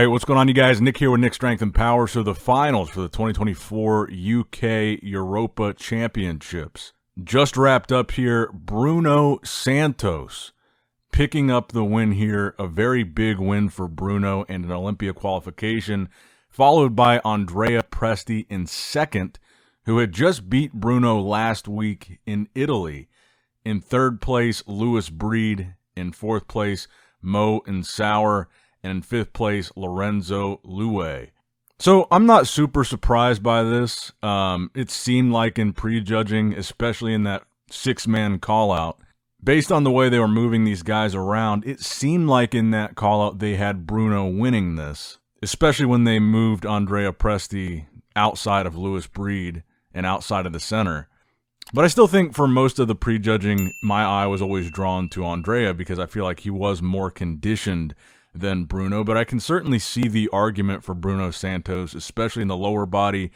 Alright, what's going on, you guys? Nick here with Nick Strength and Power. So the finals for the 2024 UK Europa Championships just wrapped up here. Bruno Santos picking up the win here. A very big win for Bruno and an Olympia qualification, followed by Andrea Presti in second, who had just beat Bruno last week in Italy. In third place, Lewis Breed. In fourth place, Mo and Sauer. And in fifth place, Lorenzo Lue. So I'm not super surprised by this. It seemed like in prejudging, especially in that six-man call-out, based on the way they were moving these guys around, it seemed like in that call-out they had Bruno winning this, especially when they moved Andrea Presti outside of Lewis Breed and outside of the center. But I still think for most of the prejudging, my eye was always drawn to Andrea because I feel like he was more conditioned than Bruno, but I can certainly see the argument for Bruno Santos, especially in the lower body,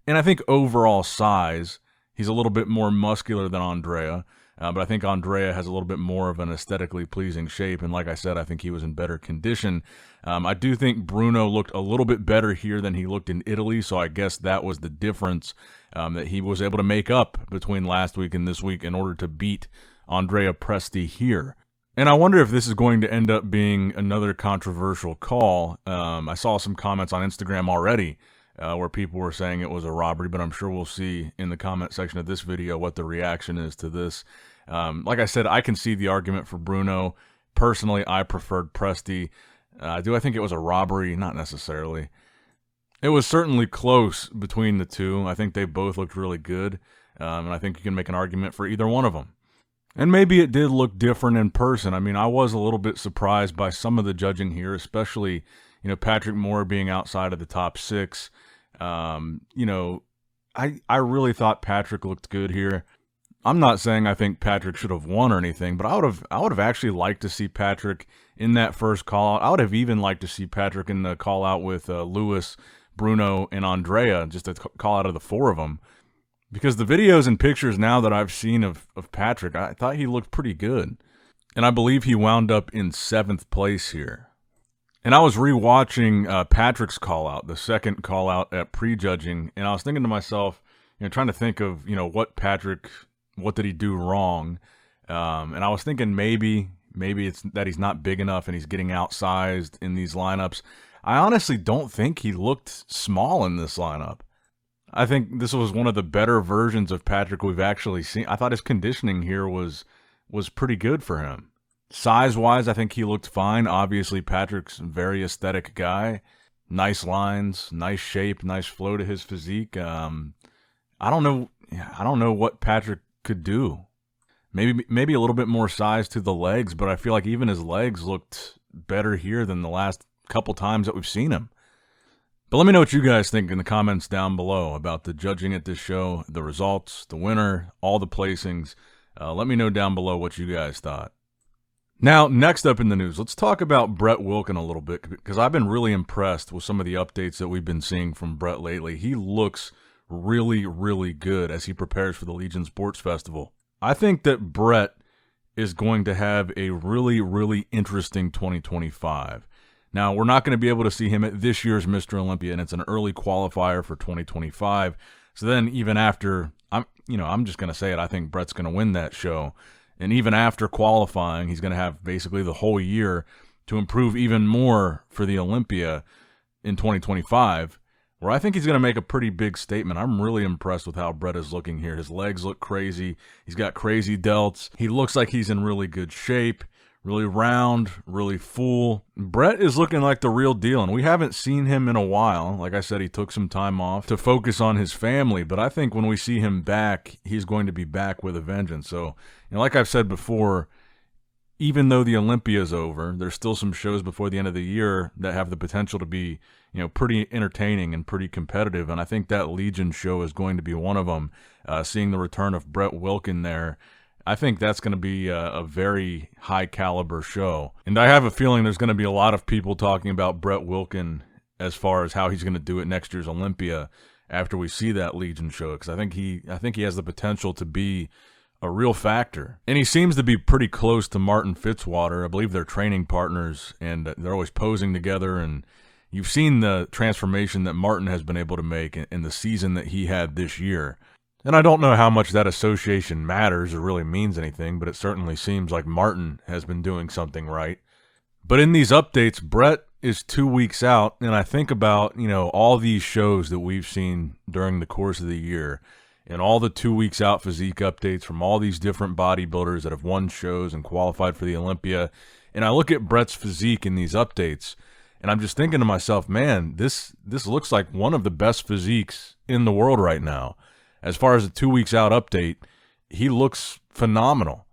and I think overall size. He's a little bit more muscular than Andrea, but I think Andrea has a little bit more of an aesthetically pleasing shape, and like I said, I think he was in better condition. I do think Bruno looked a little bit better here than he looked in Italy, so I guess that was the difference that he was able to make up between last week and this week in order to beat Andrea Presti here. And I wonder if this is going to end up being another controversial call. I saw some comments on Instagram already where people were saying it was a robbery, but I'm sure we'll see in the comment section of this video what the reaction is to this. Like I said, I can see the argument for Bruno. Personally, I preferred Presti. Do I think it was a robbery? Not necessarily. It was certainly close between the two. I think they both looked really good, and I think you can make an argument for either one of them. And maybe it did look different in person. I mean, I was a little bit surprised by some of the judging here, especially, Patrick Moore being outside of the top six. I really thought Patrick looked good here. I'm not saying I think Patrick should have won or anything, but I would have actually liked to see Patrick in that first call out. I would have even liked to see Patrick in the call out with Lewis, Bruno, and Andrea, just a call out of the four of them. Because the videos and pictures now that I've seen of Patrick, I thought he looked pretty good. And I believe he wound up in seventh place here. And I was rewatching Patrick's call-out, the second call-out at prejudging, and I was thinking to myself, trying to think of, what did he do wrong? And I was thinking maybe it's that he's not big enough and he's getting outsized in these lineups. I honestly don't think he looked small in this lineup. I think this was one of the better versions of Patrick we've actually seen. I thought his conditioning here was pretty good for him. Size-wise, I think he looked fine. Obviously, Patrick's a very aesthetic guy. Nice lines, nice shape, nice flow to his physique. I don't know what Patrick could do. Maybe a little bit more size to the legs, but I feel like even his legs looked better here than the last couple times that we've seen him. But let me know what you guys think in the comments down below about the judging at this show, the results, the winner, all the placings. Let me know down below what you guys thought. Now, next up in the news, let's talk about Brett Wilkin a little bit, because I've been really impressed with some of the updates that we've been seeing from Brett lately. He looks really, really good as he prepares for the Legion Sports Festival. I think that Brett is going to have a really, really interesting 2025. Now, we're not going to be able to see him at this year's Mr. Olympia, and it's an early qualifier for 2025. So then even after, I'm just going to say it, I think Brett's going to win that show. And even after qualifying, he's going to have basically the whole year to improve even more for the Olympia in 2025, where I think he's going to make a pretty big statement. I'm really impressed with how Brett is looking here. His legs look crazy. He's got crazy delts. He looks like he's in really good shape. Really round, really full. Brett is looking like the real deal, and we haven't seen him in a while. Like I said, he took some time off to focus on his family, but I think when we see him back, he's going to be back with a vengeance. So, like I've said before, even though the Olympia's over, there's still some shows before the end of the year that have the potential to be, pretty entertaining and pretty competitive, and I think that Legion show is going to be one of them. Seeing the return of Brett Wilkin there, I think that's going to be a very high-caliber show. And I have a feeling there's going to be a lot of people talking about Brett Wilkin as far as how he's going to do at next year's Olympia after we see that Legion show, because I think he has the potential to be a real factor. And he seems to be pretty close to Martin Fitzwater. I believe they're training partners, and they're always posing together, and you've seen the transformation that Martin has been able to make in the season that he had this year. And I don't know how much that association matters or really means anything, but it certainly seems like Martin has been doing something right. But in these updates, Brett is 2 weeks out, and I think about, all these shows that we've seen during the course of the year, and all the 2 weeks out physique updates from all these different bodybuilders that have won shows and qualified for the Olympia. And I look at Brett's physique in these updates, and I'm just thinking to myself, man, this looks like one of the best physiques in the world right now. As far as a 2 weeks out update, he looks phenomenal.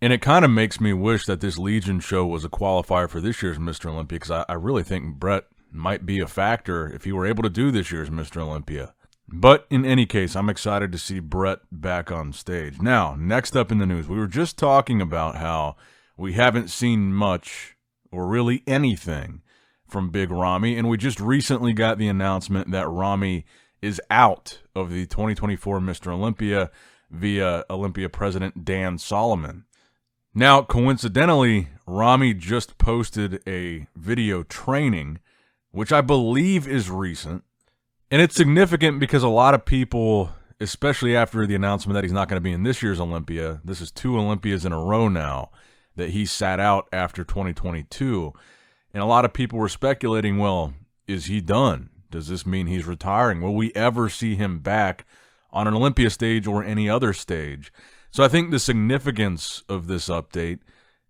And it kind of makes me wish that this Legion show was a qualifier for this year's Mr. Olympia, because I really think Brett might be a factor if he were able to do this year's Mr. Olympia. But in any case, I'm excited to see Brett back on stage. Now, next up in the news, we were just talking about how we haven't seen much or really anything from Big Ramy, and we just recently got the announcement that Ramy is out of the 2024 Mr. Olympia via Olympia president Dan Solomon. Now, coincidentally, Ramy just posted a video training, which I believe is recent, and it's significant because a lot of people, especially after the announcement that he's not going to be in this year's Olympia, this is 2 Olympias in a row now that he sat out after 2022, and a lot of people were speculating, well, is he done? Does this mean he's retiring? Will we ever see him back on an Olympia stage or any other stage? So I think the significance of this update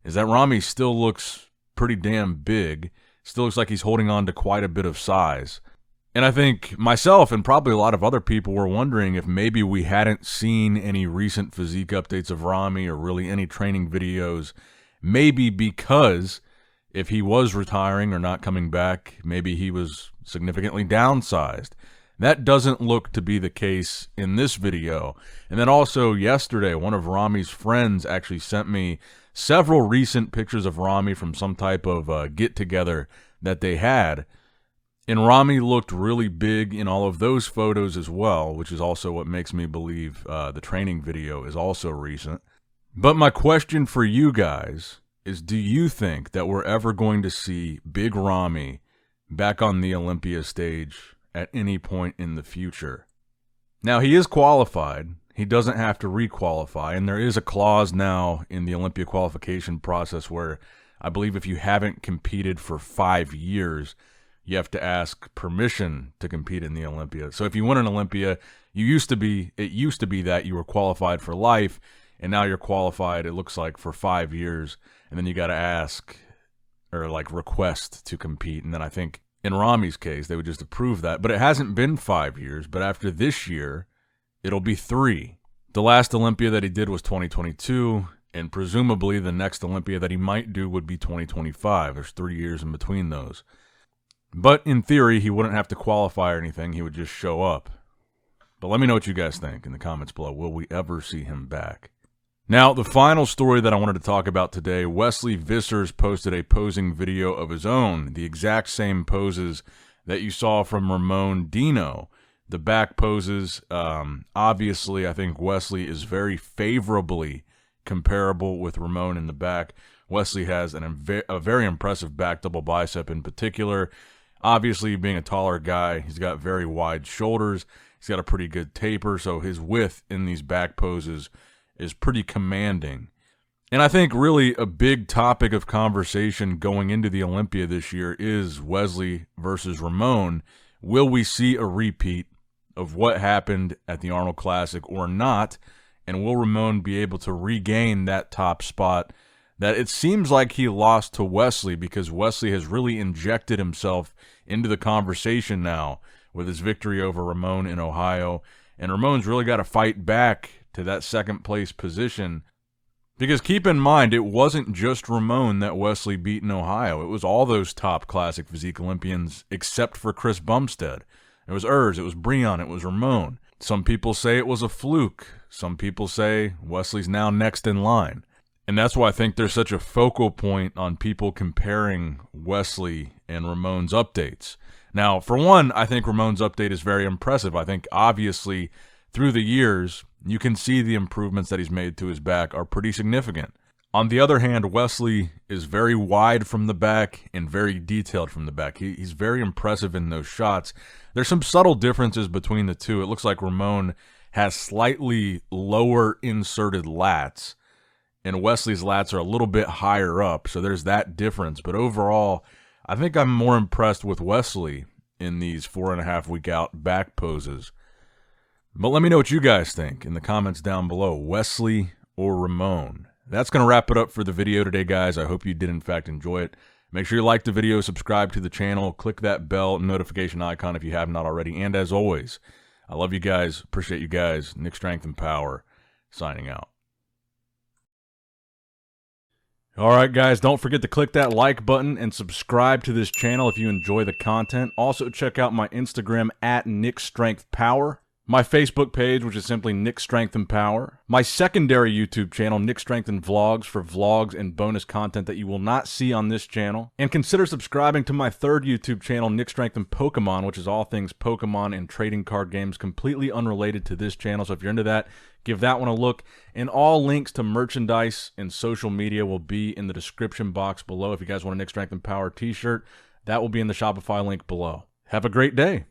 is that Ramy still looks pretty damn big, still looks like he's holding on to quite a bit of size. And I think myself and probably a lot of other people were wondering if maybe we hadn't seen any recent physique updates of Ramy or really any training videos, maybe because if he was retiring or not coming back, maybe he was significantly downsized. That doesn't look to be the case in this video. And then also yesterday, one of Ramy's friends actually sent me several recent pictures of Ramy from some type of get-together that they had. And Ramy looked really big in all of those photos as well, which is also what makes me believe the training video is also recent. But my question for you guys is, do you think that we're ever going to see Big Ramy back on the Olympia stage at any point in the future? Now, he is qualified. He doesn't have to requalify, and there is a clause now in the Olympia qualification process where I believe if you haven't competed for 5 years, you have to ask permission to compete in the Olympia. So if you win an Olympia, it used to be that you were qualified for life, and now you're qualified, it looks like, for 5 years, and then you got to ask or request to compete. And then I think in Ramy's case, they would just approve that. But it hasn't been 5 years, but after this year, it'll be 3. The last Olympia that he did was 2022, and presumably the next Olympia that he might do would be 2025. There's 3 years in between those. But in theory, he wouldn't have to qualify or anything. He would just show up. But let me know what you guys think in the comments below. Will we ever see him back? Now, the final story that I wanted to talk about today, Wesley Vissers posted a posing video of his own, the exact same poses that you saw from Ramon Dino. The back poses, obviously, I think Wesley is very favorably comparable with Ramon in the back. Wesley has a very impressive back double bicep in particular. Obviously, being a taller guy, he's got very wide shoulders. He's got a pretty good taper, so his width in these back poses is pretty commanding. And I think really a big topic of conversation going into the Olympia this year is Wesley versus Ramon. Will we see a repeat of what happened at the Arnold Classic or not? And will Ramon be able to regain that top spot that it seems like he lost to Wesley, because Wesley has really injected himself into the conversation now with his victory over Ramon in Ohio. And Ramon's really got to fight back to that second place position, because keep in mind, it wasn't just Ramon that Wesley beat in Ohio. It was all those top classic physique Olympians except for Chris Bumstead. It was Urs, it was Breon, it was Ramon. Some people say it was a fluke. Some people say Wesley's now next in line. And that's why I think there's such a focal point on people comparing Wesley and Ramon's updates. Now, for one, I think Ramon's update is very impressive. I think obviously through the years, you can see the improvements that he's made to his back are pretty significant. On the other hand, Wesley is very wide from the back and very detailed from the back. He's very impressive in those shots. There's some subtle differences between the two. It looks like Ramon has slightly lower inserted lats, and Wesley's lats are a little bit higher up, so there's that difference. But overall, I think I'm more impressed with Wesley in these 4.5 week out back poses. But let me know what you guys think in the comments down below, Wesley or Ramon. That's going to wrap it up for the video today, guys. I hope you did, in fact, enjoy it. Make sure you like the video, subscribe to the channel, click that bell notification icon if you have not already. And as always, I love you guys, appreciate you guys. Nick Strength and Power, signing out. All right, guys, don't forget to click that like button and subscribe to this channel if you enjoy the content. Also, check out my Instagram at NICKS&P, my Facebook page, which is simply Nick Strength and Power, my secondary YouTube channel, Nick Strength and Vlogs, for vlogs and bonus content that you will not see on this channel. And consider subscribing to my third YouTube channel, Nick Strength and Pokemon, which is all things Pokemon and trading card games, completely unrelated to this channel. So if you're into that, give that one a look. And all links to merchandise and social media will be in the description box below. If you guys want a Nick Strength and Power t-shirt, that will be in the Shopify link below. Have a great day.